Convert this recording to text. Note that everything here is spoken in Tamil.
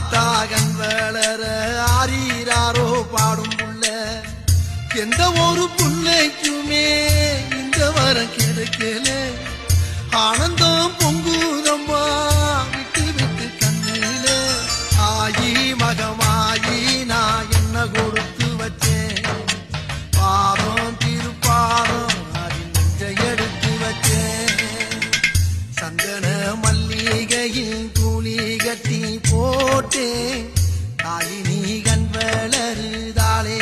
ஆத்தாகன் வளர ஆரீராரோ பாடும் புள்ள எந்த ஒரு புள்ளைக்குமே இந்த வரம் கிடைக்கல ஆனந்தம் பொங்குதம்மா விட்டு விட்டு கண்ணில ஆயி மகமாயி நான் என்ன கொடுத்து வச்சேன் பாதம் திருப்பாதம் அது நெஞ்ச எடுத்து வச்சேன் சந்தன மல்லிகையில் கூலி கட்டி போட்டேன் தாயி நீ கண் வளருதாளே